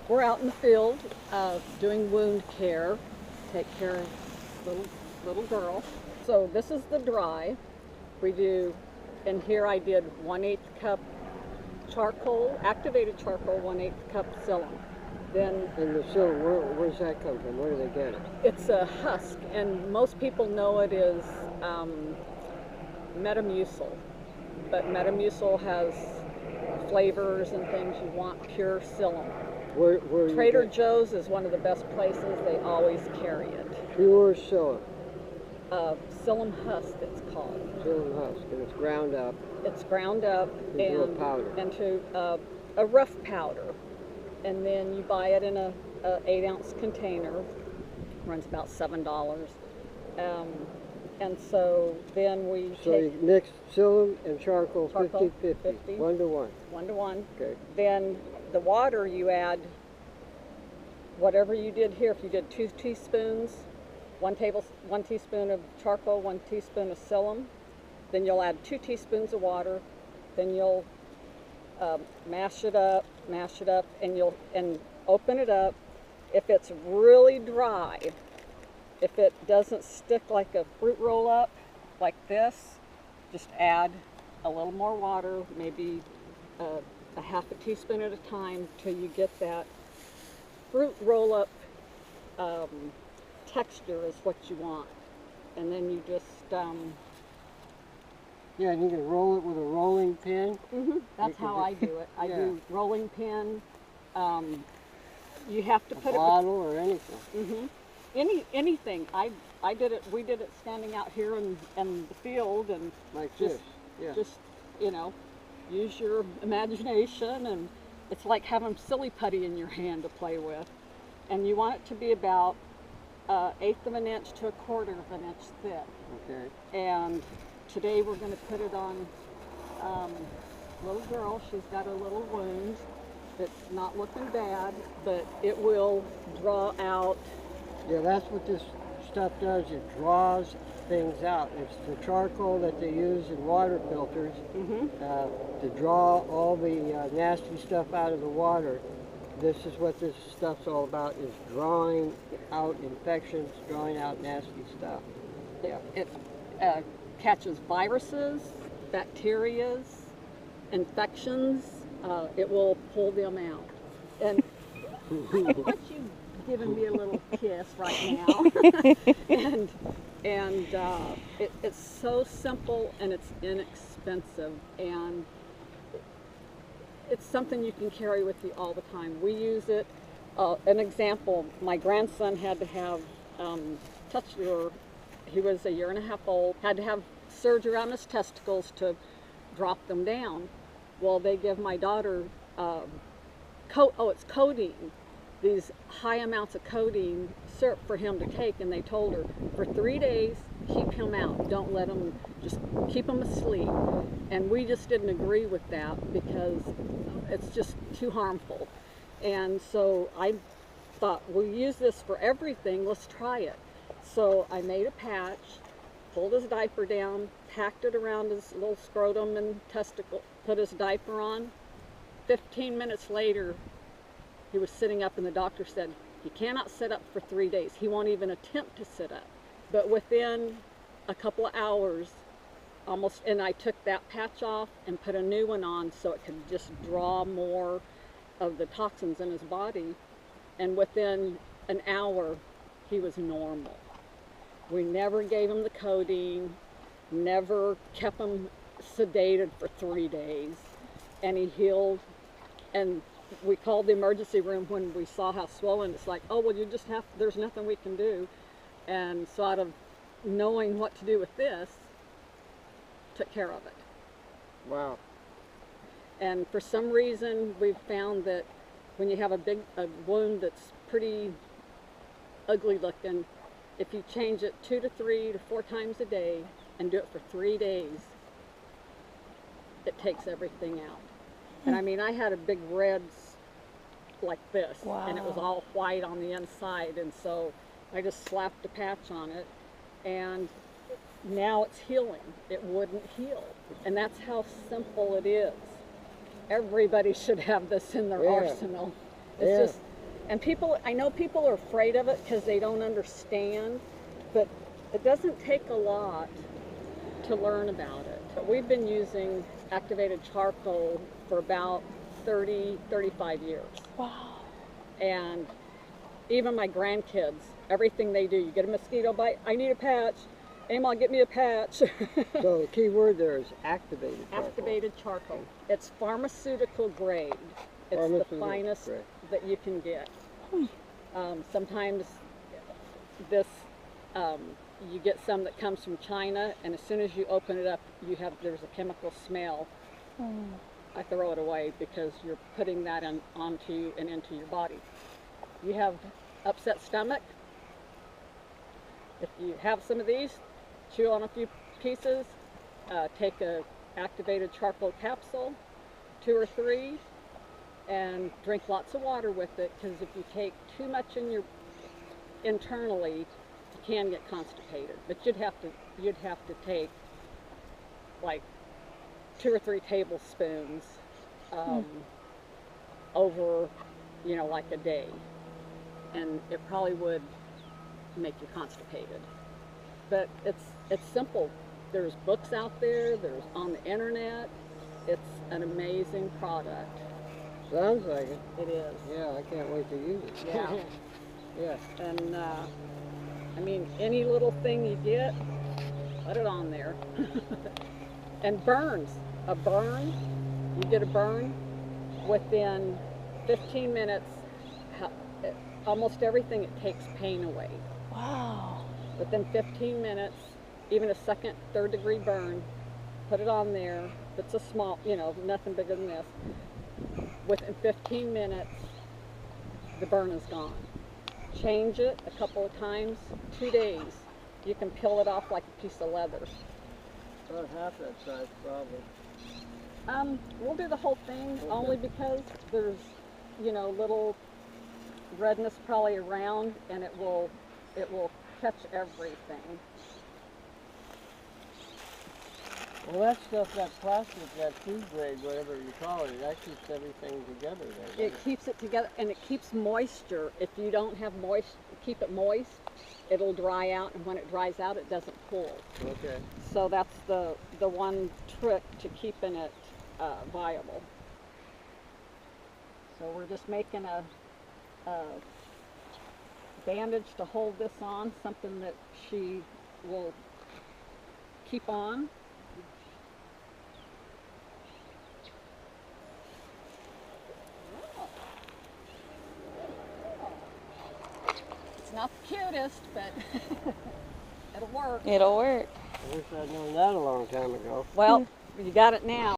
We're out in the field doing wound care, take care of little girl. So this is the dry. We do, and here I did 1/8 cup charcoal, activated charcoal, 1/8 cup psyllium. Then And the psyllium, where's that come from? Where do they get it? it's a husk, and most people know it is Metamucil, but Metamucil has flavors and things. You want pure psyllium. Where Trader Joe's is one of the best places. They always carry it. Pure psyllium. Psyllium husk, it's called. Psyllium husk, and it's ground up. It's ground up into a powder. Into a rough powder, and then you buy it in a 8-ounce container. Runs about $7. And so then we So take you mix psyllium and charcoal 50-50. 50-50, 1-to-1. 1-to-1. Okay. Then the water you add whatever you did here. If you did 2 teaspoons, 1 teaspoon of charcoal, 1 teaspoon of psyllium, then you'll add 2 teaspoons of water. Then you'll mash it up, and open it up. If it's really dry, if it doesn't stick like a fruit roll up, like this, just add a little more water, maybe a half a teaspoon at a time, till you get that fruit roll up texture is what you want. And then you just Yeah, and you can roll it with a rolling pin. that's how I do it. I do rolling pin. You have to put a bottle or anything. Anything. I did it. We did it standing out here in the field, and Like just, this. Yeah. just use your imagination, and it's like having silly putty in your hand to play with. And you want it to be about 1/8 of an inch to 1/4 of an inch thick. Okay. And today we're going to put it on little girl. She's got a little wound. It's not looking bad, but it will draw out. Yeah, that's what this stuff does. It draws things out. It's the charcoal that they use in water filters to draw all the nasty stuff out of the water. This is what this stuff's all about, is drawing out infections, drawing out nasty stuff. Yeah. It catches viruses, bacterias, infections. It will pull them out. And I want you giving me a little kiss right now. and it's so simple, and it's inexpensive, and it's something you can carry with you all the time. We use it. An example, my grandson had to have he was 1.5 years old, had to have surgery on his testicles to drop them down. Well, they give my daughter it's codeine, these high amounts of codeine syrup for him to take, and they told her for 3 days, keep him out, don't let him, just keep him asleep. And we just didn't agree with that because it's just too harmful. And so I thought, we'll use this for everything, let's try it. So I made a patch, pulled his diaper down, packed it around his little scrotum and testicle, put his diaper on. 15 minutes later, he was sitting up, and the doctor said, he cannot sit up for 3 days. He won't even attempt to sit up. But within a couple of hours, and I took that patch off and put a new one on so it could just draw more of the toxins in his body. And within an hour, he was normal. We never gave him the codeine, never kept him sedated for 3 days, and he healed. And we called the emergency room when we saw how swollen. It's like, oh, well, there's nothing we can do. And so out of knowing what to do with this, took care of it. Wow. And for some reason, we've found that when you have a wound that's pretty ugly looking, if you change it 2 to 3 to 4 times a day and do it for 3 days, it takes everything out. And I mean, I had a big red like this, and it was all white on the inside, and so I just slapped a patch on it, and now it's healing. It wouldn't heal, and that's how simple it is. Everybody should have this in their arsenal. It's just And I know people are afraid of it because they don't understand, but it doesn't take a lot to learn about it. But we've been using activated charcoal for about 30, 35 years. Wow. And even my grandkids, everything they do, you get a mosquito bite, I need a patch. Emma, get me a patch. So the key word there is activated charcoal. Activated charcoal. It's pharmaceutical grade. It's the finest that you can get. Sometimes this, you get some that comes from China, and as soon as you open it up, there's a chemical smell. I throw it away because you're putting that onto you and into your body. You have upset stomach. If you have some of these, chew on a few pieces, take a activated charcoal capsule, 2 or 3, and drink lots of water with it, because if you take too much internally, you can get constipated. But you'd have to take like 2 or 3 tablespoons over, like a day, and it probably would make you constipated. But it's simple. There's books out there. There's on the internet. It's an amazing product. Sounds like it. It is. Yeah, I can't wait to use it. Yeah. Yeah. And I mean, any little thing you get, put it on there. And burns. A burn, you get a burn, within 15 minutes, almost everything, it takes pain away. Wow. Within 15 minutes, even a second, 3rd degree burn, put it on there. If it's a small, nothing bigger than this. Within 15 minutes, the burn is gone. Change it a couple of times, 2 days. You can peel it off like a piece of leather. About half that size, probably. We'll do the whole thing, okay, only because there's, little redness probably around, and it will catch everything. Well, that stuff, that plastic, that food grade, whatever you call it, that keeps everything together there. It keeps it together, and it keeps moisture. If you don't have keep it moist, it'll dry out, and when it dries out, it doesn't pull. Okay. So that's the one trick to keeping it viable. So we're just making a bandage to hold this on, something that she will keep on. It's not the cutest, but it'll work. It'll work. I wish I'd known that a long time ago. Well, you got it now.